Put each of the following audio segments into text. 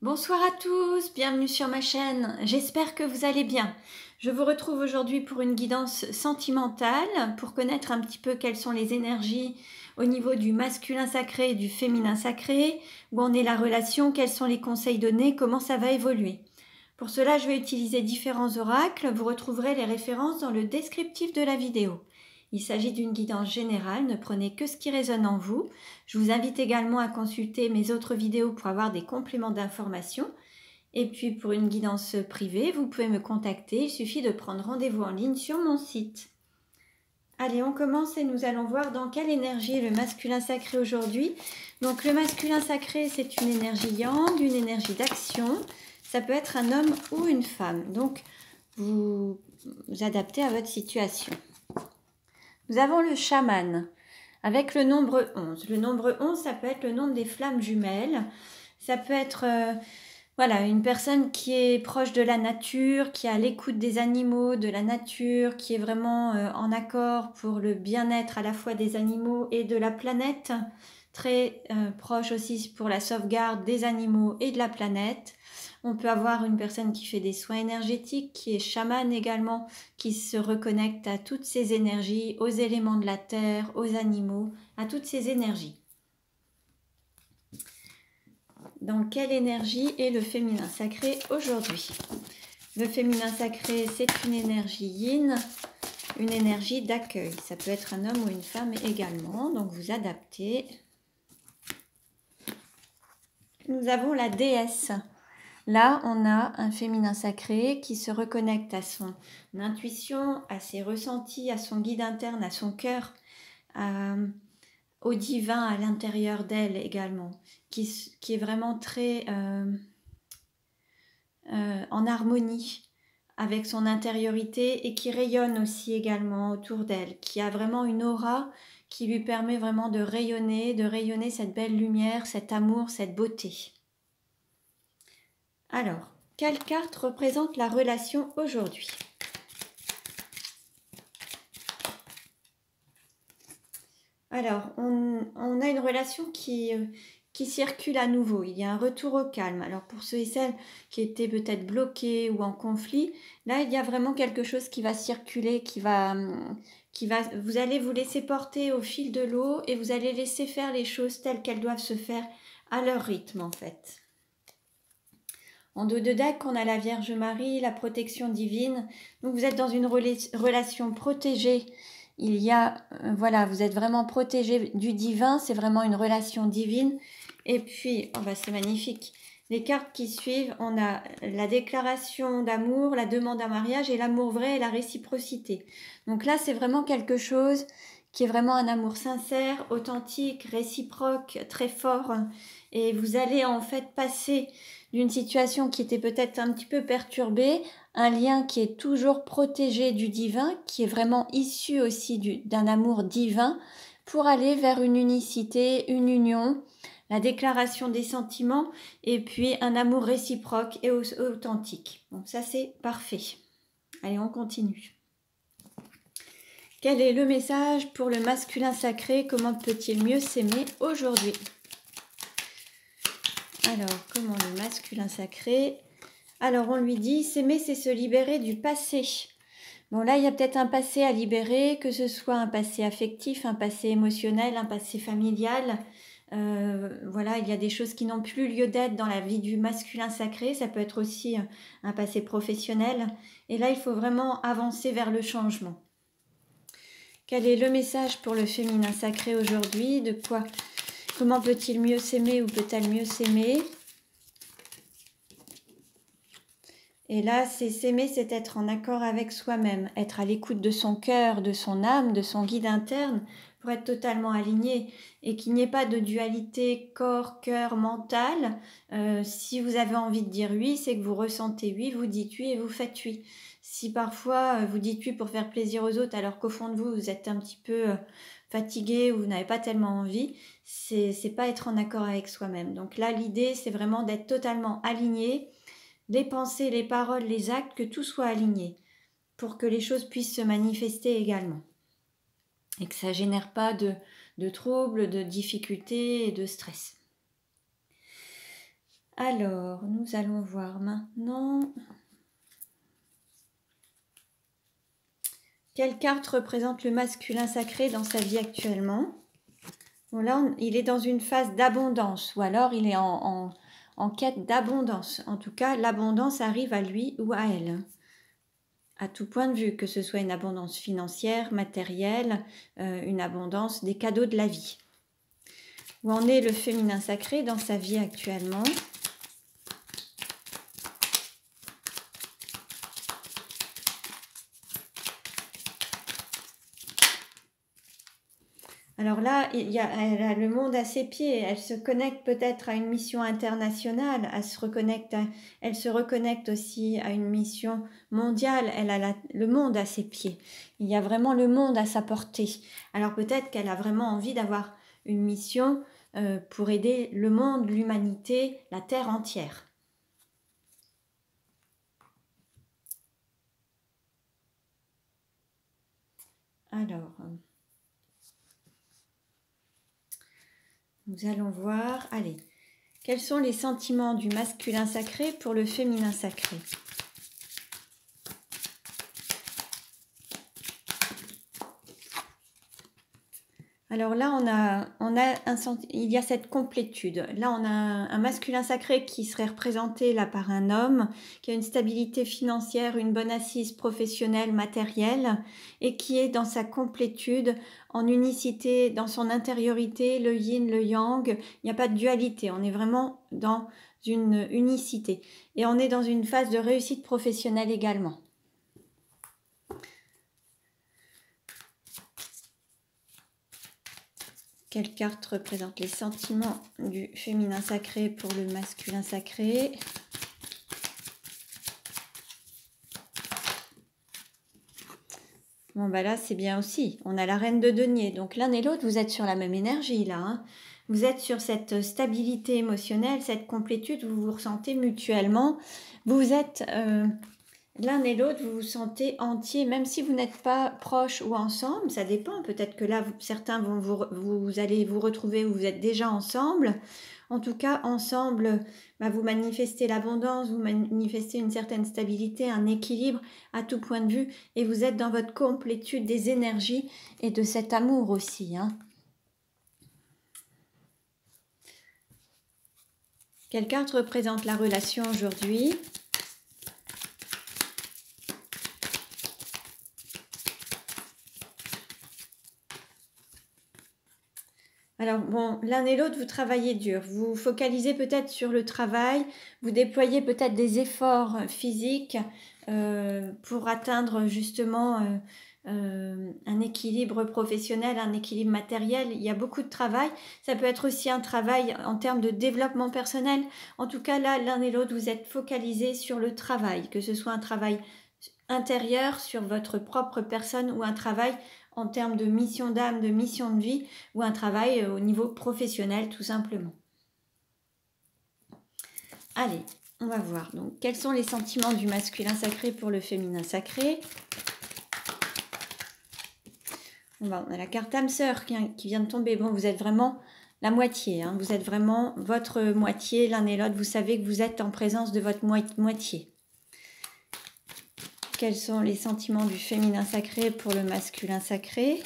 Bonsoir à tous, bienvenue sur ma chaîne, j'espère que vous allez bien. Je vous retrouve aujourd'hui pour une guidance sentimentale, pour connaître un petit peu quelles sont les énergies au niveau du masculin sacré et du féminin sacré, où en est la relation, quels sont les conseils donnés, comment ça va évoluer. Pour cela, je vais utiliser différents oracles, vous retrouverez les références dans le descriptif de la vidéo. Il s'agit d'une guidance générale, ne prenez que ce qui résonne en vous. Je vous invite également à consulter mes autres vidéos pour avoir des compléments d'informations. Et puis pour une guidance privée, vous pouvez me contacter, il suffit de prendre rendez-vous en ligne sur mon site. Allez, on commence et nous allons voir dans quelle énergie est le masculin sacré aujourd'hui. Donc le masculin sacré, c'est une énergie yang, une énergie d'action. Ça peut être un homme ou une femme. Donc vous adaptez à votre situation. Nous avons le chaman avec le nombre 11. Le nombre 11, ça peut être le nombre des flammes jumelles. Ça peut être voilà, une personne qui est proche de la nature, qui est à l'écoute des animaux, de la nature, qui est vraiment en accord pour le bien-être à la fois des animaux et de la planète. Très proche aussi pour la sauvegarde des animaux et de la planète. On peut avoir une personne qui fait des soins énergétiques, qui est chaman également, qui se reconnecte à toutes ces énergies, aux éléments de la terre, aux animaux, à toutes ces énergies. Dans quelle énergie est le féminin sacré aujourd'hui? Le féminin sacré, c'est une énergie yin, une énergie d'accueil. Ça peut être un homme ou une femme également, donc vous adaptez. Nous avons la déesse. Là, on a un féminin sacré qui se reconnecte à son intuition, à ses ressentis, à son guide interne, à son cœur, au divin à l'intérieur d'elle également, qui est vraiment très en harmonie avec son intériorité et qui rayonne aussi également autour d'elle, qui a vraiment une aura qui lui permet vraiment de rayonner cette belle lumière, cet amour, cette beauté. Alors, quelle carte représente la relation aujourd'hui? Alors, on a une relation qui circule à nouveau. Il y a un retour au calme. Alors, pour ceux et celles qui étaient peut-être bloqués ou en conflit, là, il y a vraiment quelque chose qui va circuler, vous allez vous laisser porter au fil de l'eau et vous allez laisser faire les choses telles qu'elles doivent se faire à leur rythme, en fait. En dos de deck, on a la Vierge Marie, la protection divine. Donc vous êtes dans une relation protégée. Il y a, voilà, vous êtes vraiment protégé du divin. C'est vraiment une relation divine. Et puis, oh bah c'est magnifique. Les cartes qui suivent, on a la déclaration d'amour, la demande en mariage et l'amour vrai et la réciprocité. Donc là, c'est vraiment quelque chose qui est vraiment un amour sincère, authentique, réciproque, très fort. Et vous allez en fait passer d'une situation qui était peut-être un petit peu perturbée, un lien qui est toujours protégé du divin, qui est vraiment issu aussi d'un amour divin, pour aller vers une unicité, une union, la déclaration des sentiments, et puis un amour réciproque et authentique. Donc ça, c'est parfait. Allez, on continue. Quel est le message pour le masculin sacré? Comment peut-il mieux s'aimer aujourd'hui? Alors, comment le masculin sacré? Alors, on lui dit, s'aimer, c'est se libérer du passé. Bon, là, il y a peut-être un passé à libérer, que ce soit un passé affectif, un passé émotionnel, un passé familial. Voilà, il y a des choses qui n'ont plus lieu d'être dans la vie du masculin sacré. Ça peut être aussi un passé professionnel. Et là, il faut vraiment avancer vers le changement. Quel est le message pour le féminin sacré aujourd'hui? De quoi? Comment peut-il mieux s'aimer ou peut-elle mieux s'aimer? Et là, c'est s'aimer, c'est être en accord avec soi-même, être à l'écoute de son cœur, de son âme, de son guide interne, pour être totalement aligné et qu'il n'y ait pas de dualité corps, cœur, mental. Si vous avez envie de dire oui, c'est que vous ressentez oui, vous dites oui et vous faites oui. Si parfois vous dites oui pour faire plaisir aux autres alors qu'au fond de vous, vous êtes un petit peu fatigué ou vous n'avez pas tellement envie, c'est pas être en accord avec soi-même. Donc là, l'idée, c'est vraiment d'être totalement aligné, les pensées, les paroles, les actes, que tout soit aligné pour que les choses puissent se manifester également et que ça ne génère pas de troubles, de difficultés et de stress. Alors, nous allons voir maintenant. Quelle carte représente le masculin sacré dans sa vie actuellement? Bon, là, il est dans une phase d'abondance, ou alors il est en quête d'abondance. En tout cas, l'abondance arrive à lui ou à elle, à tout point de vue, que ce soit une abondance financière, matérielle, une abondance des cadeaux de la vie. Où en est le féminin sacré dans sa vie actuellement? Alors là, elle a le monde à ses pieds. Elle se connecte peut-être à une mission internationale. Elle se reconnecte aussi à une mission mondiale. Elle a le monde à ses pieds. Il y a vraiment le monde à sa portée. Alors peut-être qu'elle a vraiment envie d'avoir une mission pour aider le monde, l'humanité, la Terre entière. Alors... nous allons voir, allez, quels sont les sentiments du masculin sacré pour le féminin sacré? Alors là, il y a cette complétude. Là, on a un masculin sacré qui serait représenté là par un homme, qui a une stabilité financière, une bonne assise professionnelle, matérielle, et qui est dans sa complétude, en unicité, dans son intériorité, le yin, le yang. Il n'y a pas de dualité, on est vraiment dans une unicité. Et on est dans une phase de réussite professionnelle également. Quelle carte représente les sentiments du féminin sacré pour le masculin sacré? Bon, bah là, c'est bien aussi. On a la reine de denier. Donc, l'un et l'autre, vous êtes sur la même énergie, là. Hein. Vous êtes sur cette stabilité émotionnelle, cette complétude, vous vous ressentez mutuellement. Vous êtes... l'un et l'autre, vous vous sentez entier, même si vous n'êtes pas proches ou ensemble, ça dépend. Peut-être que là, certains vous allez vous retrouver où vous êtes déjà ensemble. En tout cas, ensemble, vous manifestez l'abondance, vous manifestez une certaine stabilité, un équilibre à tout point de vue, et vous êtes dans votre complétude des énergies et de cet amour aussi. Hein. Quelle carte représente la relation aujourd'hui ? Alors bon, l'un et l'autre, vous travaillez dur, vous focalisez peut-être sur le travail, vous déployez peut-être des efforts physiques pour atteindre justement un équilibre professionnel, un équilibre matériel. Il y a beaucoup de travail, ça peut être aussi un travail en termes de développement personnel. En tout cas là, l'un et l'autre, vous êtes focalisés sur le travail, que ce soit un travail intérieur sur votre propre personne ou un travail en termes de mission d'âme, de mission de vie ou un travail au niveau professionnel tout simplement. Allez, on va voir. Donc, quels sont les sentiments du masculin sacré pour le féminin sacré? On a la carte âme sœur qui vient de tomber. Bon, vous êtes vraiment la moitié. Hein. Vous êtes vraiment votre moitié l'un et l'autre. Vous savez que vous êtes en présence de votre moitié. Quels sont les sentiments du féminin sacré pour le masculin sacré?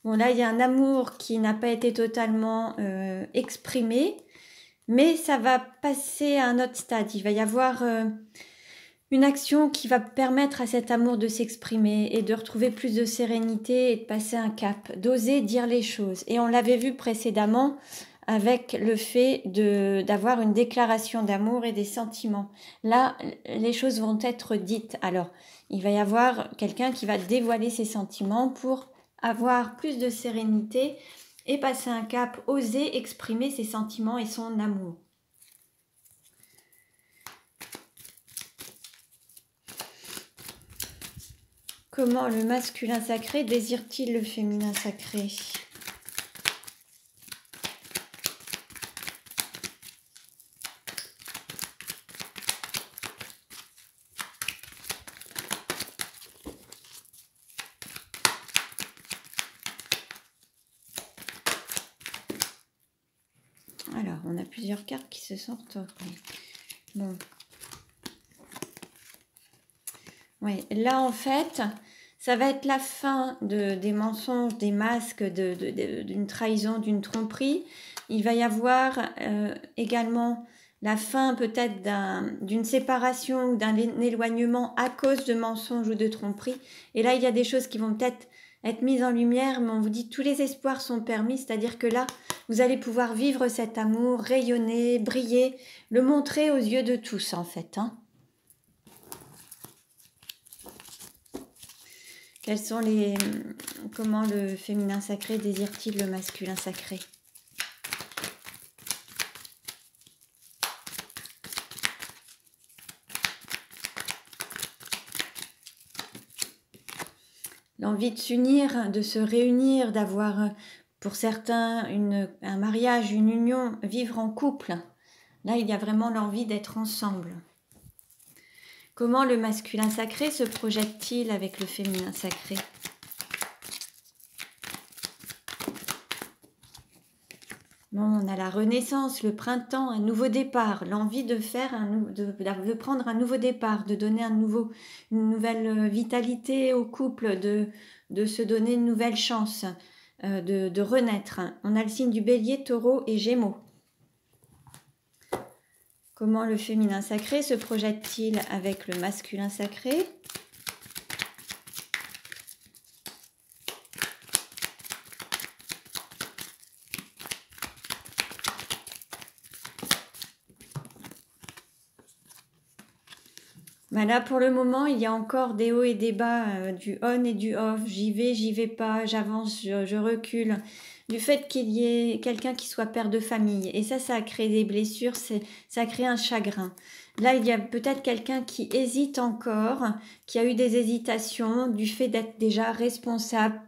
Bon, là, il y a un amour qui n'a pas été totalement exprimé, mais ça va passer à un autre stade. Il va y avoir une action qui va permettre à cet amour de s'exprimer et de retrouver plus de sérénité et de passer un cap, d'oser dire les choses. Et on l'avait vu précédemment avec le fait d'avoir une déclaration d'amour et des sentiments. Là, les choses vont être dites. Alors, il va y avoir quelqu'un qui va dévoiler ses sentiments pour avoir plus de sérénité et passer un cap, oser exprimer ses sentiments et son amour. Comment le masculin sacré désire-t-il le féminin sacré ? on a plusieurs cartes qui se sortent. Bon. Oui, là en fait, ça va être la fin des mensonges, des masques, d'une trahison, d'une tromperie. Il va y avoir également la fin peut-être d'une séparation ou d'un éloignement à cause de mensonges ou de tromperies. Et là, il y a des choses qui vont peut-être être mises en lumière, mais on vous dit tous les espoirs sont permis, c'est-à-dire que là, vous allez pouvoir vivre cet amour, rayonner, briller, le montrer aux yeux de tous en fait. Hein. Quels sont comment le féminin sacré désire-t-il le masculin sacré? L'envie de s'unir, de se réunir, d'avoir pour certains un mariage, une union, vivre en couple. Là, il y a vraiment l'envie d'être ensemble. Comment le masculin sacré se projette-t-il avec le féminin sacré? Bon, on a la renaissance, le printemps, un nouveau départ, l'envie de prendre un nouveau départ, de donner une nouvelle vitalité au couple, de se donner une nouvelle chance, de renaître. On a le signe du Bélier, Taureau et Gémeaux. Comment le féminin sacré se projette-t-il avec le masculin sacré? Là, pour le moment, il y a encore des hauts et des bas, du on et du off. J'y vais pas, j'avance, je recule. Du fait qu'il y ait quelqu'un qui soit père de famille. Et ça a créé des blessures, ça a créé un chagrin. Là, il y a peut-être quelqu'un qui hésite encore, qui a eu des hésitations du fait d'être déjà responsable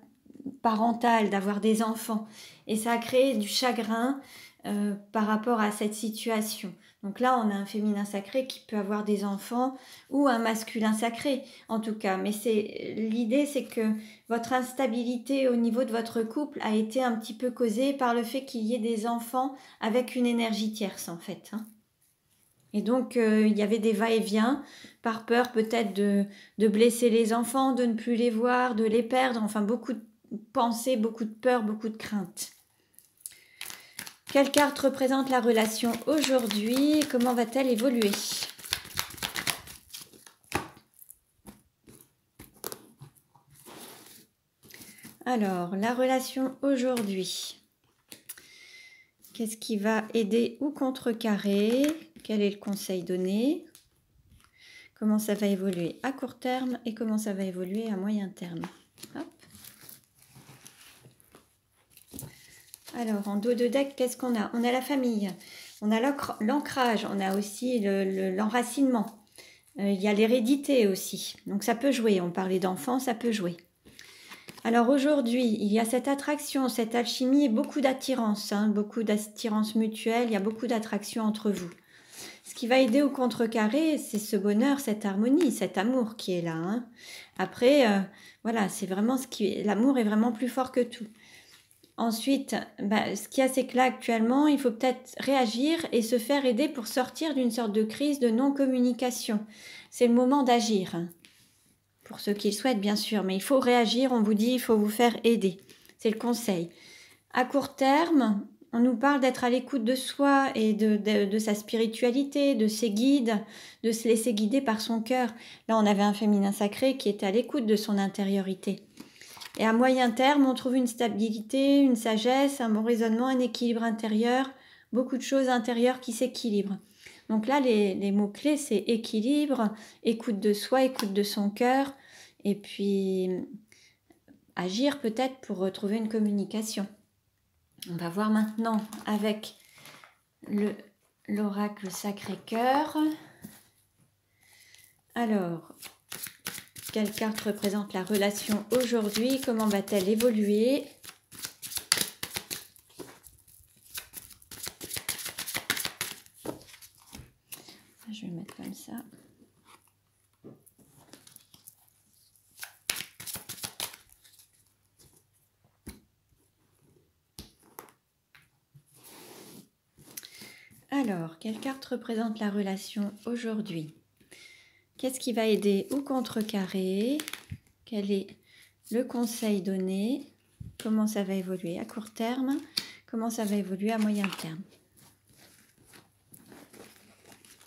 parental, d'avoir des enfants. Et ça a créé du chagrin par rapport à cette situation. Donc là, on a un féminin sacré qui peut avoir des enfants ou un masculin sacré, en tout cas. Mais l'idée, c'est que votre instabilité au niveau de votre couple a été un petit peu causée par le fait qu'il y ait des enfants avec une énergie tierce, en fait. Hein. Et donc, il y avait des va-et-vient par peur peut-être de blesser les enfants, de ne plus les voir, de les perdre. Enfin, beaucoup de pensées, beaucoup de peur, beaucoup de crainte. Quelle carte représente la relation aujourd'hui? Comment va-t-elle évoluer? Alors, la relation aujourd'hui. Qu'est-ce qui va aider ou contrecarrer? Quel est le conseil donné? Comment ça va évoluer à court terme et comment ça va évoluer à moyen terme? Hop. Alors, en dos de deck, qu'est-ce qu'on a? On a la famille, on a l'ancrage, on a aussi l'enracinement. Il y a l'hérédité aussi. Donc, ça peut jouer. On parlait d'enfants, ça peut jouer. Alors, aujourd'hui, il y a cette attraction, cette alchimie et beaucoup d'attirance. Beaucoup d'attirance mutuelle. Il y a beaucoup d'attraction entre vous. Ce qui va aider au contrecarré, c'est ce bonheur, cette harmonie, cet amour qui est là. Hein. Après, voilà, c'est vraiment l'amour est vraiment plus fort que tout. Ensuite, ce qu'il y a, c'est que là, actuellement, il faut peut-être réagir et se faire aider pour sortir d'une sorte de crise de non-communication. C'est le moment d'agir. Hein. Pour ceux qui le souhaitent, bien sûr. Mais il faut réagir, on vous dit, il faut vous faire aider. C'est le conseil. À court terme, on nous parle d'être à l'écoute de soi et de sa spiritualité, de ses guides, de se laisser guider par son cœur. Là, on avait un féminin sacré qui était à l'écoute de son intériorité. Et à moyen terme, on trouve une stabilité, une sagesse, un bon raisonnement, un équilibre intérieur, beaucoup de choses intérieures qui s'équilibrent. Donc là, les mots-clés, c'est équilibre, écoute de soi, écoute de son cœur, et puis agir peut-être pour retrouver une communication. On va voir maintenant avec l'oracle Sacré-Cœur. Alors, quelle carte représente la relation aujourd'hui? Comment va-t-elle évoluer? Je vais mettre comme ça. Alors, quelle carte représente la relation aujourd'hui? Qu'est-ce qui va aider ou contrecarrer? Quel est le conseil donné? Comment ça va évoluer à court terme? Comment ça va évoluer à moyen terme?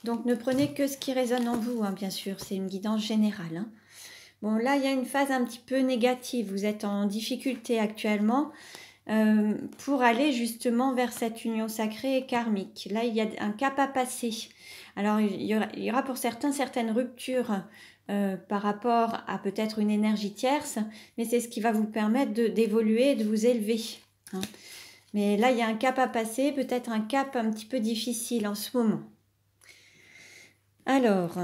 Donc, ne prenez que ce qui résonne en vous, hein, bien sûr. C'est une guidance générale. Hein. Bon, là, il y a une phase un petit peu négative. Vous êtes en difficulté actuellement pour aller justement vers cette union sacrée et karmique. Là, il y a un cap à passer. Alors, il y aura pour certains certaines ruptures par rapport à peut-être une énergie tierce, mais c'est ce qui va vous permettre d'évoluer, de vous élever. Hein. Mais là, il y a un cap à passer, peut-être un cap un petit peu difficile en ce moment. Alors,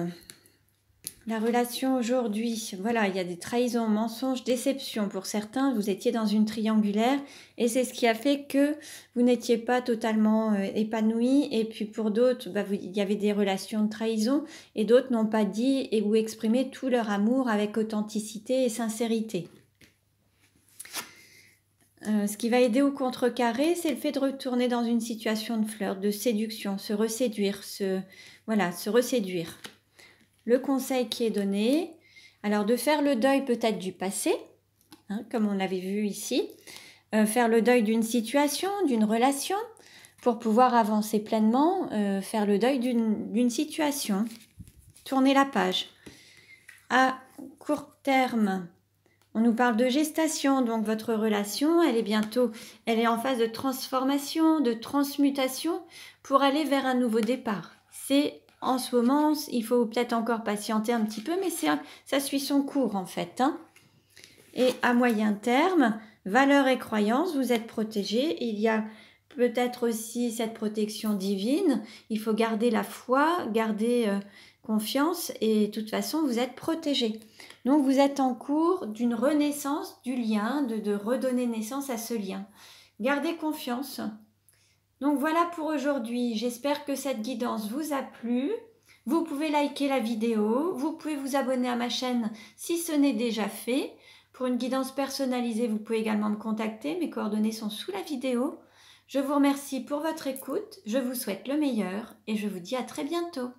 la relation aujourd'hui, voilà, il y a des trahisons, mensonges, déceptions. Pour certains, vous étiez dans une triangulaire et c'est ce qui a fait que vous n'étiez pas totalement épanoui. Et puis pour d'autres, il y avait des relations de trahison et d'autres n'ont pas dit et ou exprimé tout leur amour avec authenticité et sincérité. Ce qui va aider au contrecarré, c'est le fait de retourner dans une situation de flirt, de séduction, se reséduire, se reséduire. Le conseil qui est donné, alors de faire le deuil peut-être du passé, hein, comme on l'avait vu ici, faire le deuil d'une situation, d'une relation, pour pouvoir avancer pleinement, faire le deuil d'une situation, tourner la page. À court terme, on nous parle de gestation, donc votre relation, elle est en phase de transformation, de transmutation pour aller vers un nouveau départ. C'est en ce moment, il faut peut-être encore patienter un petit peu, mais ça suit son cours en fait. Hein. Et à moyen terme, valeurs et croyances, vous êtes protégés. Il y a peut-être aussi cette protection divine. Il faut garder la foi, garder confiance et de toute façon, vous êtes protégés. Donc, vous êtes en cours d'une renaissance du lien, de redonner naissance à ce lien. Gardez confiance. Donc voilà pour aujourd'hui, j'espère que cette guidance vous a plu. Vous pouvez liker la vidéo, vous pouvez vous abonner à ma chaîne si ce n'est déjà fait. Pour une guidance personnalisée, vous pouvez également me contacter, mes coordonnées sont sous la vidéo. Je vous remercie pour votre écoute, je vous souhaite le meilleur et je vous dis à très bientôt.